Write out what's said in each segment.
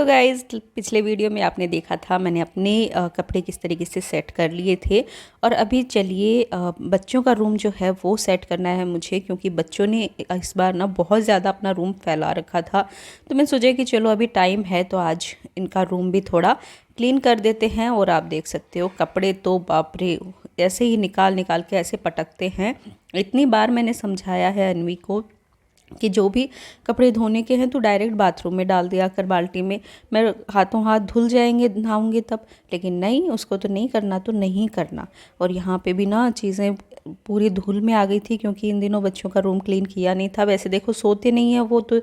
तो गाइज़ पिछले वीडियो में आपने देखा था मैंने अपने कपड़े किस तरीके से सेट कर लिए थे। और अभी चलिए बच्चों का रूम जो है वो सेट करना है मुझे, क्योंकि बच्चों ने इस बार ना बहुत ज़्यादा अपना रूम फैला रखा था। तो मैं सोचा कि चलो अभी टाइम है तो आज इनका रूम भी थोड़ा क्लीन कर देते हैं। और आप देख सकते हो कपड़े तो बाप रे ऐसे ही निकाल निकाल के ऐसे पटकते हैं। इतनी बार मैंने समझाया है अन्वी को कि जो भी कपड़े धोने के हैं तो डायरेक्ट बाथरूम में डाल दिया कर बाल्टी में, मैं हाथों हाथ धुल जाएंगे नहाऊंगे तब। लेकिन नहीं, उसको तो नहीं करना तो नहीं करना। और यहाँ पे भी ना चीज़ें पूरी धूल में आ गई थी, क्योंकि इन दिनों बच्चों का रूम क्लीन किया नहीं था। वैसे देखो सोते नहीं है वो, तो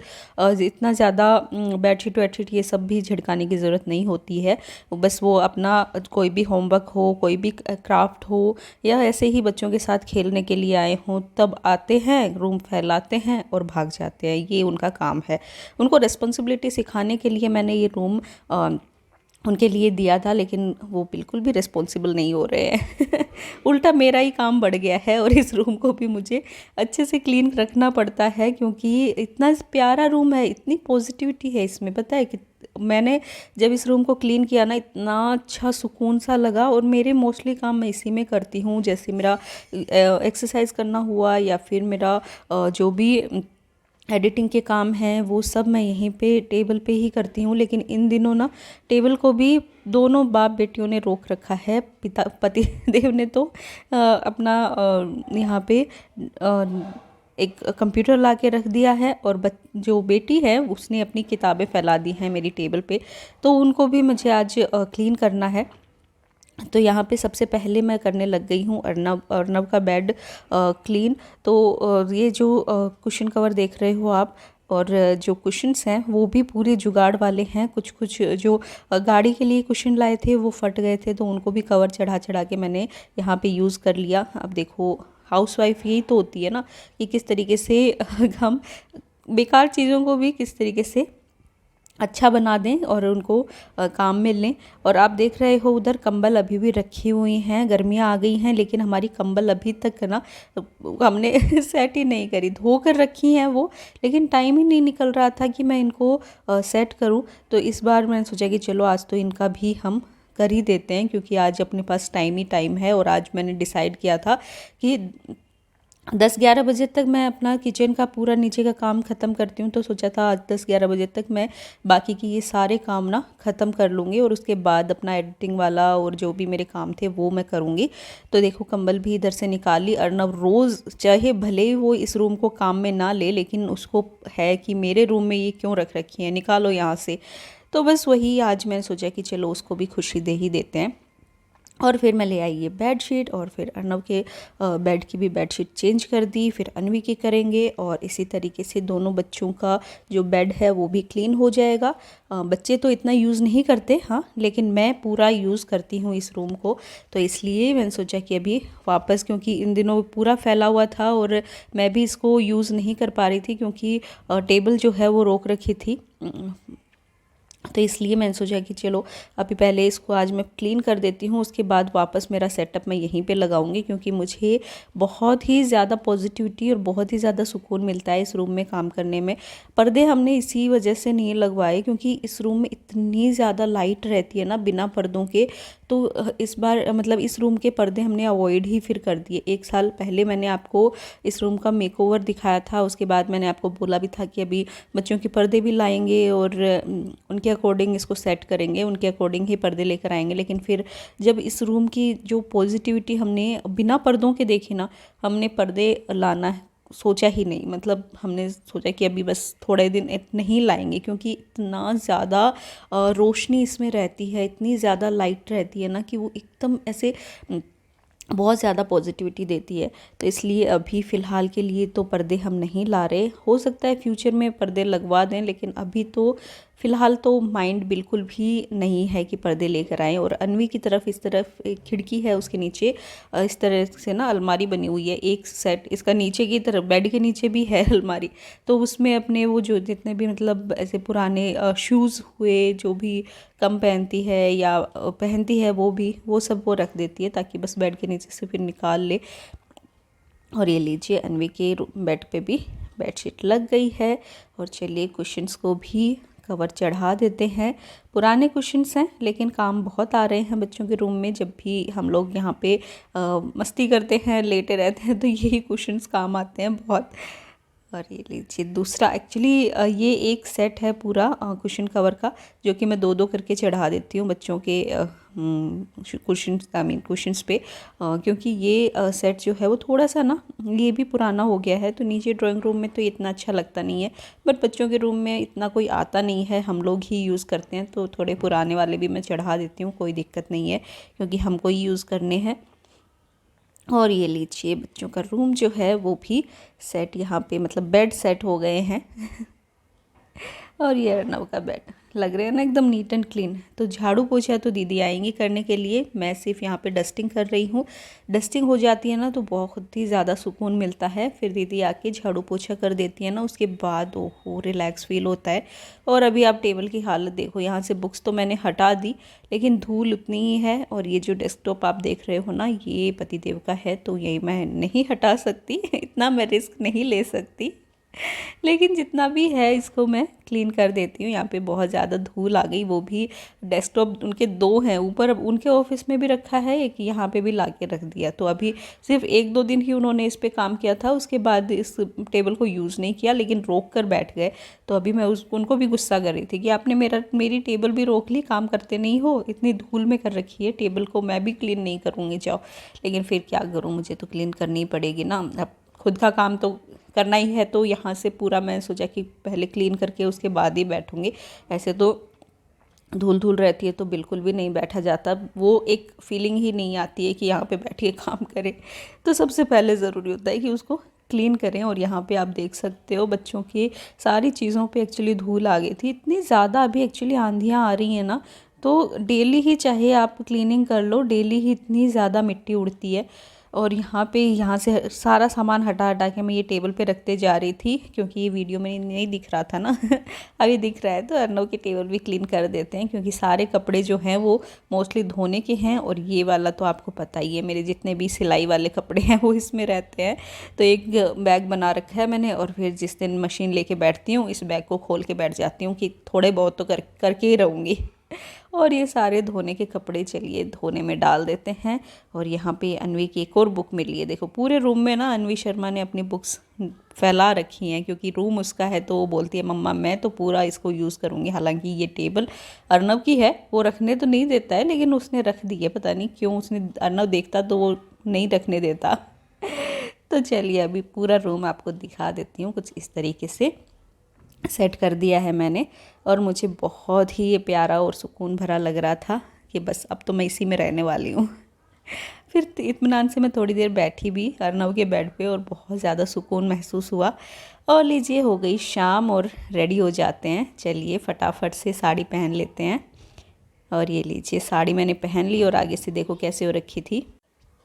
इतना ज़्यादा बेडशीट वेडशीट ये सब भी झिड़काने की ज़रूरत नहीं होती है। बस वो अपना कोई भी होमवर्क हो, कोई भी क्राफ्ट हो, या ऐसे ही बच्चों के साथ खेलने के लिए आए हों, तब आते हैं रूम फैलाते हैं और भाग जाते हैं। ये उनका काम है। उनको रिस्पॉन्सिबिलिटी सिखाने के लिए मैंने ये रूम उनके लिए दिया था, लेकिन वो बिल्कुल भी रिस्पॉन्सिबल नहीं हो रहे हैं। उल्टा मेरा ही काम बढ़ गया है और इस रूम को भी मुझे अच्छे से क्लीन रखना पड़ता है, क्योंकि इतना प्यारा रूम है, इतनी पॉजिटिविटी है इसमें। पता है कि मैंने जब इस रूम को क्लीन किया ना, इतना अच्छा सुकून सा लगा। और मेरे मोस्टली काम मैं इसी में करती हूँ, जैसे मेरा एक्सरसाइज करना हुआ या फिर मेरा जो भी एडिटिंग के काम हैं वो सब मैं यहीं पे टेबल पे ही करती हूँ। लेकिन इन दिनों ना टेबल को भी दोनों बाप बेटियों ने रोक रखा है। पति देव ने तो अपना यहाँ पे एक कंप्यूटर ला के रख दिया है, और जो बेटी है उसने अपनी किताबें फैला दी हैं मेरी टेबल पे। तो उनको भी मुझे आज क्लीन करना है। तो यहाँ पे सबसे पहले मैं करने लग गई हूँ अर्नव का बेड क्लीन। तो ये जो कुशन कवर देख रहे हो आप, और जो कुशन्स हैं वो भी पूरे जुगाड़ वाले हैं। कुछ कुछ जो गाड़ी के लिए कुशन लाए थे वो फट गए थे, तो उनको भी कवर चढ़ा चढ़ा के मैंने यहाँ पे यूज़ कर लिया। अब देखो हाउसवाइफ यही तो होती है ना, कि किस तरीके से हम बेकार चीज़ों को भी किस तरीके से अच्छा बना दें और उनको काम में लें। और आप देख रहे हो उधर कंबल अभी भी रखी हुई हैं। गर्मियाँ आ गई हैं लेकिन हमारी कंबल अभी तक ना हमने सेट ही नहीं करी। धो कर रखी हैं वो, लेकिन टाइम ही नहीं निकल रहा था कि मैं इनको सेट करूं। तो इस बार मैंने सोचा कि चलो आज तो इनका भी हम कर ही देते हैं, क्योंकि आज अपने पास टाइम ही टाइम है। और आज मैंने डिसाइड किया था कि 10-11 बजे तक मैं अपना किचन का पूरा नीचे का काम ख़त्म करती हूँ। तो सोचा था आज 10-11 बजे तक मैं बाकी की ये सारे काम ना ख़त्म कर लूँगी, और उसके बाद अपना एडिटिंग वाला और जो भी मेरे काम थे वो मैं करूँगी। तो देखो कंबल भी इधर से निकाली। अर्नव रोज़ चाहे भले ही वो इस रूम को काम में ना ले, लेकिन उसको है कि मेरे रूम में ये क्यों रख रखी है, निकालो यहाँ से। तो बस वही आज मैंने सोचा कि चलो उसको भी खुशी दे ही देते हैं। और फिर मैं ले आई ये बेड शीट, और फिर अर्नव के बेड की भी बेड शीट चेंज कर दी। फिर अन्वी की करेंगे, और इसी तरीके से दोनों बच्चों का जो बेड है वो भी क्लीन हो जाएगा। बच्चे तो इतना यूज़ नहीं करते हाँ, लेकिन मैं पूरा यूज़ करती हूँ इस रूम को। तो इसलिए मैंने सोचा कि अभी वापस, क्योंकि इन दिनों पूरा फैला हुआ था और मैं भी इसको यूज़ नहीं कर पा रही थी, क्योंकि टेबल जो है वो रोक रखी थी। तो इसलिए मैंने सोचा कि चलो अभी पहले इसको आज मैं क्लीन कर देती हूँ, उसके बाद वापस मेरा सेटअप मैं यहीं पे लगाऊंगी, क्योंकि मुझे बहुत ही ज़्यादा पॉजिटिविटी और बहुत ही ज़्यादा सुकून मिलता है इस रूम में काम करने में। पर्दे हमने इसी वजह से नहीं लगवाए, क्योंकि इस रूम में इतनी ज़्यादा लाइट रहती है ना बिना पर्दों के। तो इस बार मतलब इस रूम के पर्दे हमने अवॉइड ही फिर कर दिए। 1 साल पहले मैंने आपको इस रूम का मेकओवर दिखाया था, उसके बाद मैंने आपको बोला भी था कि अभी बच्चों के पर्दे भी लाएंगे और उनके अकॉर्डिंग इसको सेट करेंगे, उनके अकॉर्डिंग ही पर्दे लेकर आएंगे। लेकिन फिर जब इस रूम की जो पॉजिटिविटी हमने बिना पर्दों के देखी ना, हमने पर्दे लाना सोचा ही नहीं। मतलब हमने सोचा कि अभी बस थोड़े दिन नहीं लाएंगे, क्योंकि इतना ज़्यादा रोशनी इसमें रहती है, इतनी ज़्यादा लाइट रहती है ना, कि वो एकदम ऐसे बहुत ज़्यादा पॉजिटिविटी देती है। तो इसलिए अभी फ़िलहाल के लिए तो पर्दे हम नहीं ला रहे। हो सकता है फ्यूचर में पर्दे लगवा दें, लेकिन अभी तो फ़िलहाल तो माइंड बिल्कुल भी नहीं है कि पर्दे लेकर आएँ। और अन्वी की तरफ इस तरफ एक खिड़की है, उसके नीचे इस तरह से ना अलमारी बनी हुई है। एक सेट इसका नीचे की तरफ बेड के नीचे भी है अलमारी, तो उसमें अपने वो जो जितने भी मतलब ऐसे पुराने शूज़ हुए, जो भी कम पहनती है या पहनती है वो सब वो रख देती है, ताकि बस बेड के नीचे से फिर निकाल ले। और ये लीजिए अन्वी के बेड पे भी बेडशीट लग गई है। और चलिए कुशन्स को भी कवर चढ़ा देते हैं। पुराने कुशन्स हैं लेकिन काम बहुत आ रहे हैं बच्चों के रूम में। जब भी हम लोग यहाँ पे मस्ती करते हैं, लेटे रहते हैं, तो यही कुशन्स काम आते हैं बहुत। और ये लीजिए दूसरा, एक्चुअली ये एक सेट है पूरा कुशन कवर का, जो कि मैं 2-2 करके चढ़ा देती हूँ बच्चों के कुशन्स पे, क्योंकि ये सेट जो है वो थोड़ा सा ना ये भी पुराना हो गया है। तो नीचे ड्राइंग रूम में तो इतना अच्छा लगता नहीं है, बट बच्चों के रूम में इतना कोई आता नहीं है, हम लोग ही यूज़ करते हैं, तो थोड़े पुराने वाले भी मैं चढ़ा देती हूँ, कोई दिक्कत नहीं है, क्योंकि हमको ही यूज़ करने हैं। और ये लीजिए बच्चों का रूम जो है वो भी सेट यहाँ पे, मतलब बेड सेट हो गए हैं। और ये अर्नव का बेड लग रहे हैं ना एकदम नीट एंड क्लीन। तो झाड़ू पोछा तो दीदी आएंगी करने के लिए, मैं सिर्फ यहाँ पे डस्टिंग कर रही हूँ। डस्टिंग हो जाती है ना तो बहुत ही ज़्यादा सुकून मिलता है, फिर दीदी आके झाड़ू पोछा कर देती है ना, उसके बाद ओहो रिलैक्स फील होता है। और अभी आप टेबल की हालत देखो, यहाँ से बुक्स तो मैंने हटा दी लेकिन धूल उतनी ही है। और ये जो डेस्कटॉप आप देख रहे हो ना, ये पतिदेव का है, तो ये मैं नहीं हटा सकती इतना मैं रिस्क नहीं ले सकती, लेकिन जितना भी है इसको मैं क्लीन कर देती हूँ। यहाँ पे बहुत ज़्यादा धूल आ गई, वो भी डेस्कटॉप उनके 2 हैं ऊपर, अब उनके ऑफिस में भी रखा है, एक यहाँ पे भी ला के रख दिया। तो अभी सिर्फ 1-2 दिन ही उन्होंने इस पे काम किया था, उसके बाद इस टेबल को यूज़ नहीं किया, लेकिन रोक कर बैठ गए। तो अभी मैं उनको भी गुस्सा कर रही थी कि आपने मेरी टेबल भी रोक ली, काम करते नहीं हो, इतनी धूल में कर रखी है टेबल को, मैं भी क्लीन नहीं करूँगी जाओ। लेकिन फिर क्या करूँ, मुझे तो क्लीन करनी ही पड़ेगी ना, अब खुद का काम तो करना ही है। तो यहाँ से पूरा मैं सोचा कि पहले क्लीन करके उसके बाद ही बैठूँगी, ऐसे तो धूल धूल रहती है तो बिल्कुल भी नहीं बैठा जाता, वो एक फीलिंग ही नहीं आती है कि यहाँ पे बैठिए काम करें। तो सबसे पहले ज़रूरी होता है कि उसको क्लीन करें। और यहाँ पे आप देख सकते हो बच्चों की सारी चीज़ों पे एक्चुअली धूल आ गई थी, इतनी ज़्यादा अभी एक्चुअली आंधियाँ आ रही हैं ना, तो डेली ही चाहे आप क्लीनिंग कर लो, डेली ही इतनी ज़्यादा मिट्टी उड़ती है। और यहाँ से सारा सामान हटा हटा के मैं ये टेबल पे रखते जा रही थी, क्योंकि ये वीडियो में नहीं दिख रहा था ना अभी दिख रहा है। तो अर्नव की टेबल भी क्लीन कर देते हैं, क्योंकि सारे कपड़े जो हैं वो मोस्टली धोने के हैं। और ये वाला तो आपको पता ही है, मेरे जितने भी सिलाई वाले कपड़े हैं वो इसमें रहते हैं। तो एक बैग बना रखा है मैंने, और फिर जिस दिन मशीन लेके बैठती हूँ इस बैग को खोल के बैठ जाती हूँ कि थोड़े बहुत तो करके ही रहूँगी। और ये सारे धोने के कपड़े चलिए धोने में डाल देते हैं। और यहाँ पे अनवी की एक और बुक मिली है, देखो पूरे रूम में ना अनवी शर्मा ने अपनी बुक्स फैला रखी हैं, क्योंकि रूम उसका है तो वो बोलती है मम्मा मैं तो पूरा इसको यूज़ करूँगी। हालांकि ये टेबल अर्नव की है, वो रखने तो नहीं देता है, लेकिन उसने रख दी है, पता नहीं क्यों, उसने अर्नव देखता तो वो नहीं रखने देता तो चलिए अभी पूरा रूम आपको दिखा देती हूँ, कुछ इस तरीके से सेट कर दिया है मैंने। और मुझे बहुत ही ये प्यारा और सुकून भरा लग रहा था कि बस अब तो मैं इसी में रहने वाली हूँ फिर इत्मीनान से मैं थोड़ी देर बैठी भी अर्नव के बेड पे, और बहुत ज़्यादा सुकून महसूस हुआ। और लीजिए हो गई शाम और रेडी हो जाते हैं, चलिए फटाफट से साड़ी पहन लेते हैं। और ये लीजिए साड़ी मैंने पहन ली, और आगे से देखो कैसे हो रखी थी।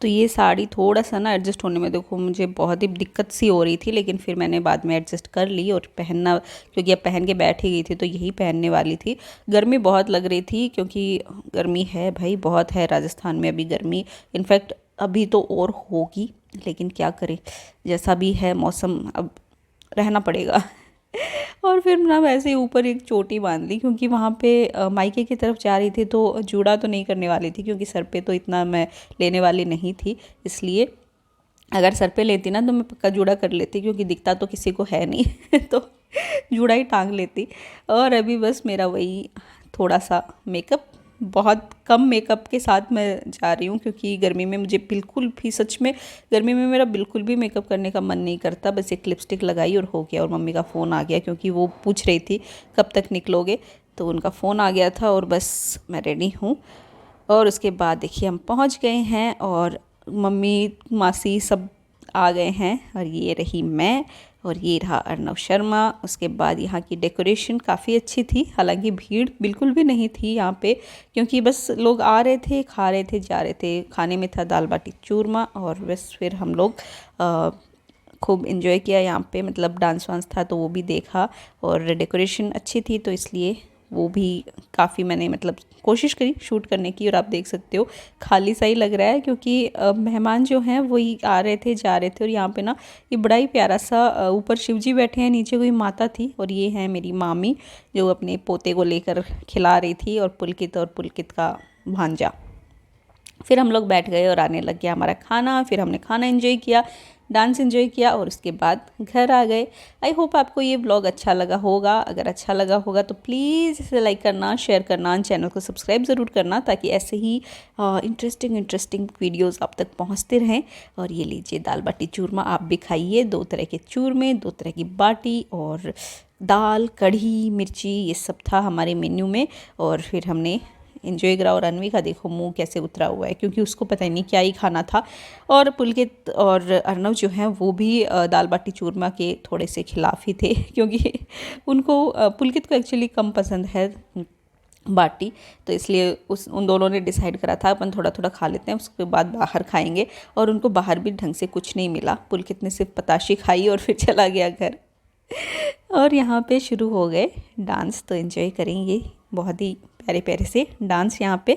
तो ये साड़ी थोड़ा सा ना एडजस्ट होने में देखो मुझे बहुत ही दिक्कत सी हो रही थी, लेकिन फिर मैंने बाद में एडजस्ट कर ली और पहनना, क्योंकि अब पहन के बैठ ही गई थी तो यही पहनने वाली थी। गर्मी बहुत लग रही थी, क्योंकि गर्मी है भाई, बहुत है राजस्थान में अभी गर्मी, इनफैक्ट अभी तो और होगी, लेकिन क्या करें जैसा भी है मौसम, अब रहना पड़ेगा और फिर ना वैसे ही ऊपर एक चोटी बांध ली, क्योंकि वहाँ पे मायके की तरफ जा रही थी तो जूड़ा तो नहीं करने वाली थी, क्योंकि सर पे तो इतना मैं लेने वाली नहीं थी। इसलिए अगर सर पे लेती ना तो मैं पक्का जूड़ा कर लेती, क्योंकि दिखता तो किसी को है नहीं तो जूड़ा ही टांग लेती। और अभी बस मेरा वही थोड़ा सा मेकअप, बहुत कम मेकअप के साथ मैं जा रही हूँ, क्योंकि गर्मी में मुझे बिल्कुल भी, सच में गर्मी में मेरा बिल्कुल भी मेकअप करने का मन नहीं करता, बस एक लिपस्टिक लगाई और हो गया। और मम्मी का फ़ोन आ गया, क्योंकि वो पूछ रही थी कब तक निकलोगे, तो उनका फ़ोन आ गया था, और बस मैं रेडी हूँ। और उसके बाद देखिए हम पहुँच गए हैं, और मम्मी मासी सब आ गए हैं, और ये रही मैं, और ये रहा अर्नव शर्मा। उसके बाद यहाँ की डेकोरेशन काफ़ी अच्छी थी, हालांकि भीड़ बिल्कुल भी नहीं थी यहाँ पे, क्योंकि बस लोग आ रहे थे, खा रहे थे, जा रहे थे। खाने में था दाल बाटी चूरमा, और बस फिर हम लोग खूब इन्जॉय किया यहाँ पे, मतलब डांस वांस था तो वो भी देखा, और डेकोरेशन अच्छी थी तो इसलिए वो भी काफ़ी मैंने मतलब कोशिश करी शूट करने की। और आप देख सकते हो खाली सा ही लग रहा है क्योंकि मेहमान जो हैं वही आ रहे थे जा रहे थे। और यहाँ पे ना ये बड़ा ही प्यारा सा ऊपर शिव जी बैठे हैं, नीचे कोई माता थी और ये है मेरी मामी जो अपने पोते को लेकर खिला रही थी, और पुलकित का भांजा। फिर हम लोग बैठ गए और आने लग गया हमारा खाना। फिर हमने खाना एंजॉय किया, डांस एंजॉय किया और उसके बाद घर आ गए। आई होप आपको ये व्लॉग अच्छा लगा होगा। अगर अच्छा लगा होगा तो प्लीज़ इसे लाइक करना, शेयर करना, चैनल को सब्सक्राइब ज़रूर करना, ताकि ऐसे ही इंटरेस्टिंग वीडियोस आप तक पहुंचते रहें। और ये लीजिए दाल बाटी चूरमा आप भी खाइए। 2 तरह के चूरमे, 2 तरह की बाटी और दाल, कढ़ी, मिर्ची, ये सब था हमारे मेन्यू में। और फिर हमने एंजॉय करा। और अनवी का देखो मुंह कैसे उतरा हुआ है क्योंकि उसको पता ही नहीं क्या ही खाना था। और पुलकित और अर्नव जो हैं वो भी दाल बाटी चूरमा के थोड़े से खिलाफ ही थे क्योंकि उनको पुलकित को एक्चुअली कम पसंद है बाटी, तो इसलिए उन दोनों ने डिसाइड करा था अपन थोड़ा थोड़ा खा लेते हैं, उसके बाद बाहर खाएंगे। और उनको बाहर भी ढंग से कुछ नहीं मिला। पुलकित ने सिर्फ पताशी खाई और फिर चला गया घर। और यहाँ पे शुरू हो गए डांस, तो एंजॉय करेंगे बहुत ही प्यारे प्यारे से डांस यहाँ पे।